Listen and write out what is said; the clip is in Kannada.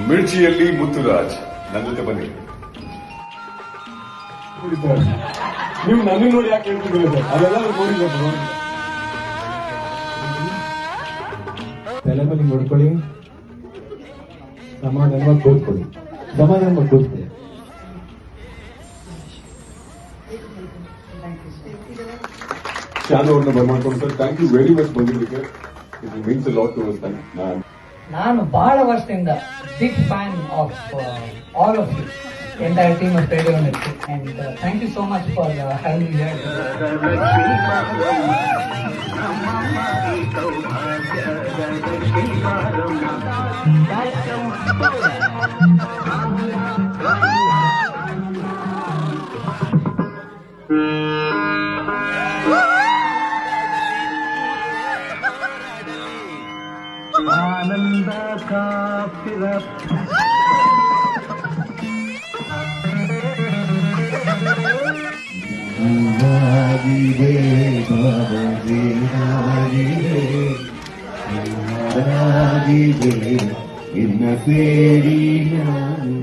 ಮಿರ್ಚಿಯಲ್ಲಿ ಮುತ್ತುರಾಜ್ ನನ್ನ ಜೊತೆ ಬನ್ನಿ. ನೀವು ನನ್ನ ನೋಡಿ ಯಾಕೆ ಹೇಳ್ತಿದ್ದೀರಿ ಸರ್? ಅದೆಲ್ಲ ನೋಡಿದ್ರು ತಲೆ ಮೇಲೆ ನೋಡ್ಕೊಳ್ಳಿ, ಸಮಾಧಾನವಾಗಿ ಕೂತ್ಕೊಳ್ಳಿ, ಸಮಾಧಾನವಾಗಿ ಕೂತ್ಕೊಳ್ಳಿ. ಶಾನು ಅವ್ರನ್ನ ಬರ್ಮಾಡ್ಕೊಂಡು sir, thank you very much ಬಂದಿದ್ದಕ್ಕೆ. It means a lot to us. ನಾನು ಬಹಳ ವರ್ಷದಿಂದ big fan of all of you, entire team of Radio Mirchi, and thank you so much for having me here. ಆನಂದ ಕಾಪಿರ ಇನ್ನ ಸೇರಿ ನಾನು